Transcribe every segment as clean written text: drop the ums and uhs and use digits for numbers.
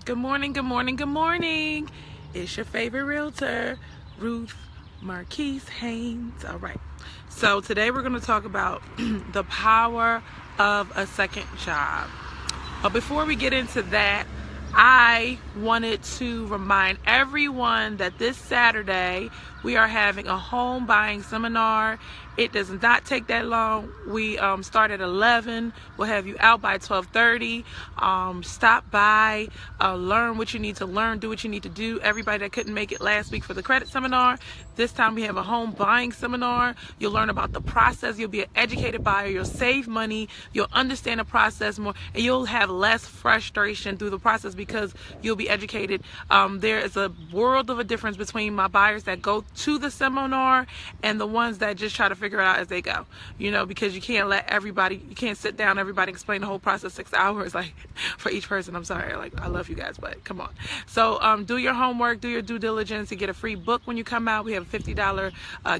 Good morning, good morning, good morning. It's your favorite realtor, Ruth Marquise Haynes. All right. So today we're going to talk about the power of a second job. But before we get into that, I wanted to remind everyone that this Saturday we are having a home buying seminar. It does not take that long. We start at 11. We'll have you out by 12:30. Stop by, learn what you need to learn, do what you need to do. Everybody that couldn't make it last week for the credit seminar, this time we have a home buying seminar. You'll learn about the process. You'll be an educated buyer. You'll save money. You'll understand the process more, and you'll have less frustration through the process because you'll be educated. There is a world of a difference between my buyers that go to the seminar and the ones that just try to figure it out as they go, because you can't let everybody, you can't sit down, everybody explain the whole process 6 hours, like for each person. I'm sorry, I love you guys, but come on. So do your homework, do your due diligence. You get a free book when you come out. We have a $50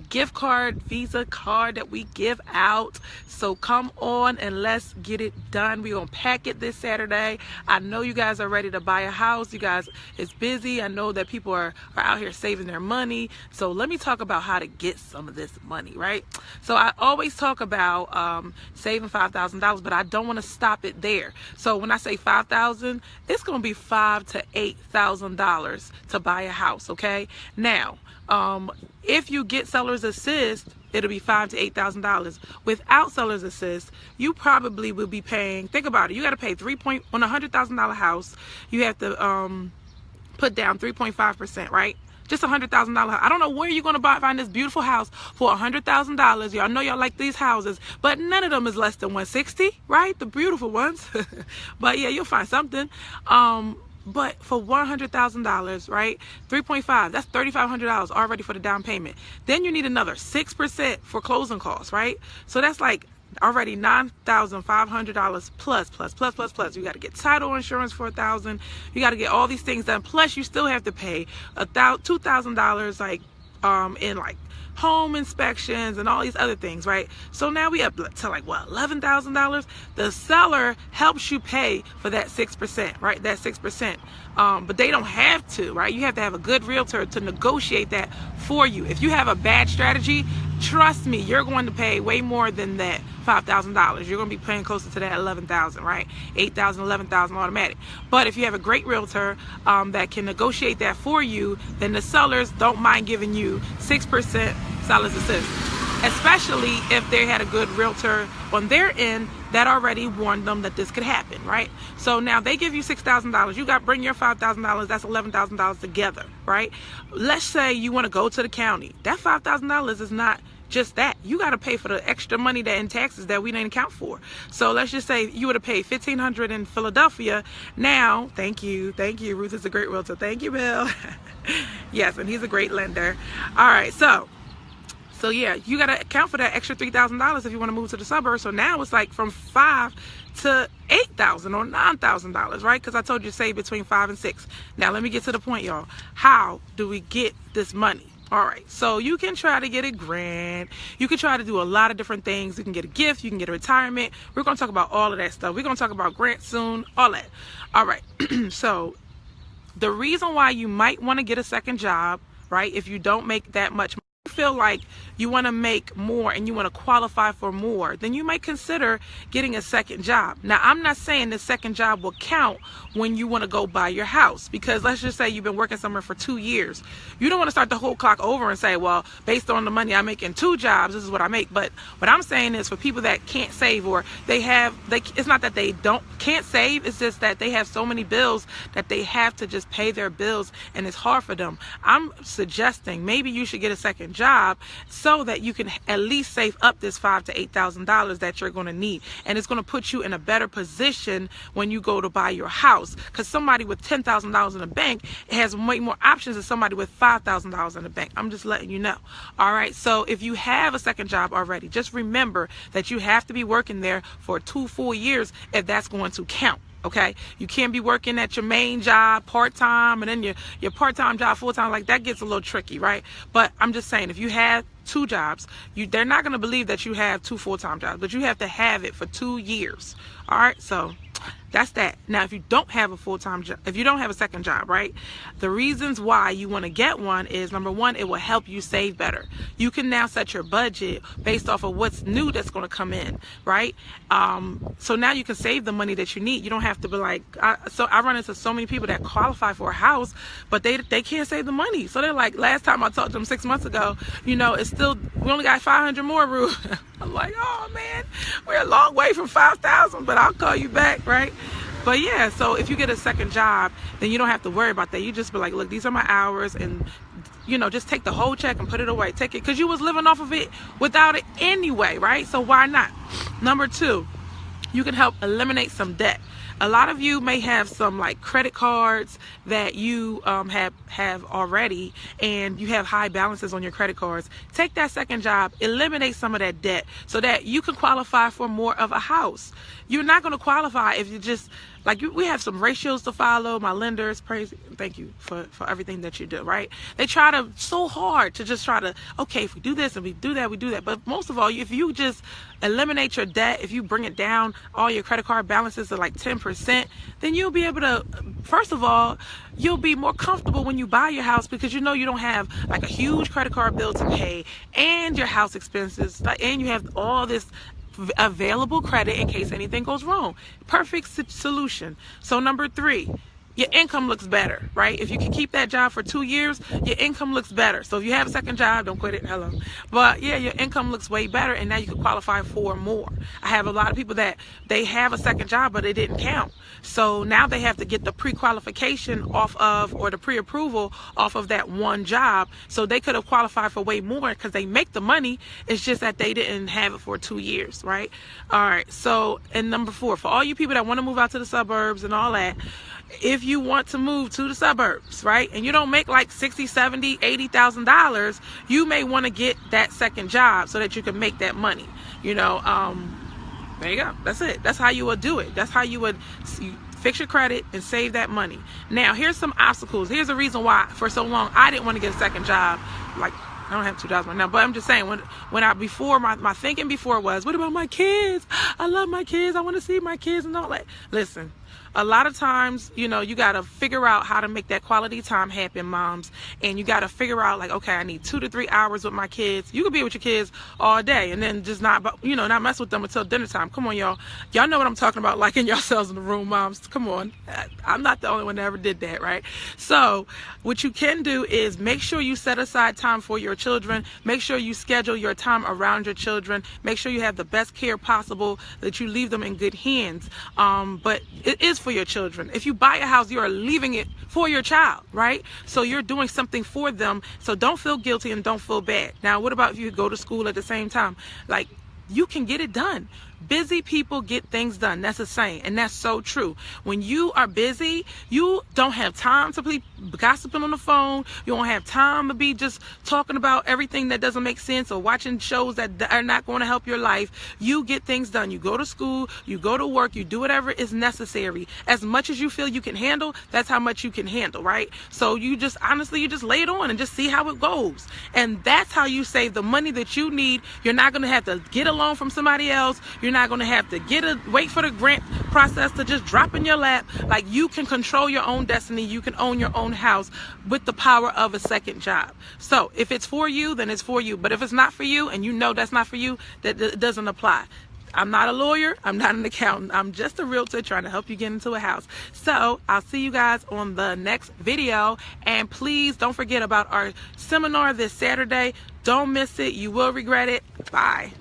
gift card, Visa card that we give out. So come on and let's get it done. We're gonna pack it this Saturday. I know you guys are ready to buy a house. You guys, it's busy. I know that people are out here saving their money. So let me talk about how to get some of this money, right? So I always talk about saving $5,000, but I don't want to stop it there. So when I say $5,000, it's going to be $5,000 to $8,000 to buy a house. Okay. Now, if you get seller's assist, it'll be $5,000 to $8,000. Without seller's assist, you probably will be paying. Think about it. You got to pay on a $100,000 house. You have to put down 3.5%, right? Just $100,000. I don't know where you're going to find this beautiful house for $100,000. Y'all know y'all like these houses, but none of them is less than $160,000, right? The beautiful ones. But yeah, you'll find something. But for $100,000, right? 3.5, that's $3,500 already for the down payment. Then you need another 6% for closing costs, right? So that's like already $9,500 plus. You got to get title insurance for $1,000. You got to get all these things done. Plus, you still have to pay $2,000 like in like home inspections and all these other things, right? So now we up to like what, $11,000. The seller helps you pay for that 6%, right? That 6%. But they don't have to, right? You have to have a good realtor to negotiate that for you. If you have a bad strategy, trust me, you're going to pay way more than that $5,000. You're going to be paying closer to that $11,000, right? $8,000, $11,000 automatic. But if you have a great realtor that can negotiate that for you, then the sellers don't mind giving you 6% seller's assist, especially if they had a good realtor on their end that already warned them that this could happen, right? So now they give you $6,000. You bring your $5,000. That's $11,000 together, right? Let's say you want to go to the county. That $5,000 is not just that. You got to pay for the extra money that in taxes that we didn't account for. So let's just say you would have paid $1,500 in Philadelphia. Now, thank you. Ruth is a great realtor. Thank you, Bill. Yes, and he's a great lender. All right, so yeah, you got to account for that extra $3,000 if you want to move to the suburbs. So now it's like from $5,000 to $8,000 or $9,000, right? Because I told you to save between 5 and 6. Now let me get to the point, y'all. How do we get this money? All right, so you can try to get a grant. You can try to do a lot of different things. You can get a gift. You can get a retirement. We're going to talk about all of that stuff. We're going to talk about grants soon, all that. All right, so the reason why you might want to get a second job, right, if you don't make that much money, feel like you want to make more and you want to qualify for more, then you might consider getting a second job. Now, I'm not saying the second job will count when you want to go buy your house, because let's just say you've been working somewhere for 2 years. You don't want to start the whole clock over and say, well, based on the money I make in 2 jobs, this is what I make. But what I'm saying is for people that can't save, or it's not that they can't save, it's just that they have so many bills that they have to just pay their bills and it's hard for them. I'm suggesting maybe you should get a second job so that you can at least save up this $5,000 to $8,000 that you're going to need, and it's going to put you in a better position when you go to buy your house. Because somebody with $10,000 in the bank has way more options than somebody with $5,000 in the bank. I'm just letting you know. All right. So if you have a second job already, just remember that you have to be working there for 2 full years if that's going to count. Okay, you can't be working at your main job part-time and then your part-time job full-time. Like, that gets a little tricky, right? But I'm just saying, if you have 2 jobs. They're not going to believe that you have 2 full-time jobs, but you have to have it for 2 years. All right, so that's that. Now, if you don't have a full-time job, if you don't have a second job, right, the reasons why you want to get one is, number one, it will help you save better. You can now set your budget based off of what's new that's going to come in, right? So now you can save the money that you need. You don't have to be like, so I run into so many people that qualify for a house, but they can't save the money. So they're like, last time I talked to them 6 months ago, you know, it's still, we only got 500 more, Rue. I'm like, oh man, we're a long way from 5,000, but I'll call you back, right? But yeah, so if you get a second job, then you don't have to worry about that. You just be like, look, these are my hours, and you know, just take the whole check and put it away. Take it, because you was living off of it without it anyway, right? So why not? Number 2, you can help eliminate some debt. A lot of you may have some like credit cards that you have already, and you have high balances on your credit cards. Take that second job, eliminate some of that debt so that you can qualify for more of a house. You're not going to qualify if you just, like, we have some ratios to follow. My lenders, thank you for everything that you do, right? They try to so hard to just try to, okay, if we do this and we do that, we do that. But most of all, if you just eliminate your debt, if you bring it down, all your credit card balances to like 10%, then you'll be able to, first of all, you'll be more comfortable when you buy your house, because you know you don't have like a huge credit card bill to pay, and your house expenses, and you have all this available credit in case anything goes wrong. Perfect solution. So number 3, your income looks better, right? If you can keep that job for 2 years, your income looks better. So if you have a second job, don't quit it. Hello. But yeah, your income looks way better, and now you can qualify for more. I have a lot of people that they have a second job, but it didn't count. So now they have to get the pre-qualification off of, or the pre-approval off of that one job. So they could have qualified for way more because they make the money. It's just that they didn't have it for 2 years, right? All right. So, and number 4, for all you people that want to move out to the suburbs and all that, if you want to move to the suburbs, right, and you don't make like $60,000, $70,000, $80,000, you may want to get that second job so that you can make that money. You know, there you go. That's it. That's how you would do it. That's how you would fix your credit and save that money. Now, here's some obstacles. Here's the reason why for so long I didn't want to get a second job. Like, I don't have 2 jobs right now, but I'm just saying, when I before, my thinking before was, what about my kids? I love my kids. I want to see my kids and all that. Listen, a lot of times, you know, you got to figure out how to make that quality time happen, moms. And you got to figure out, like, okay, I need 2 to 3 hours with my kids. You could be with your kids all day and then just not, you know, not mess with them until dinner time. Come on, y'all. Y'all know what I'm talking about, liking yourselves in the room, moms. Come on. I'm not the only one that ever did that, right? So what you can do is make sure you set aside time for your children. Make sure you schedule your time around your children. Make sure you have the best care possible, that you leave them in good hands. But it is for your children. If you buy a house, you are leaving it for your child, right? So you're doing something for them. So don't feel guilty and don't feel bad. Now, what about if you go to school at the same time? Like, you can get it done. Busy people get things done. That's a saying, and that's so true. When you are busy, you don't have time to be gossiping on the phone. You don't have time to be just talking about everything that doesn't make sense or watching shows that are not going to help your life. You get things done. You go to school, you go to work, you do whatever is necessary. As much as you feel you can handle, that's how much you can handle, right? So you just, honestly, you just lay it on and just see how it goes. And that's how you save the money that you need. You're not going to have to get a loan from somebody else. You're not going to have to wait for the grant process to just drop in your lap. Like, you can control your own destiny. You can own your own house with the power of a second job. So if it's for you, then it's for you. But if it's not for you, and you know that's not for you, that doesn't apply. I'm not a lawyer. I'm not an accountant. I'm just a realtor trying to help you get into a house. So I'll see you guys on the next video. And please don't forget about our seminar this Saturday. Don't miss it. You will regret it. Bye.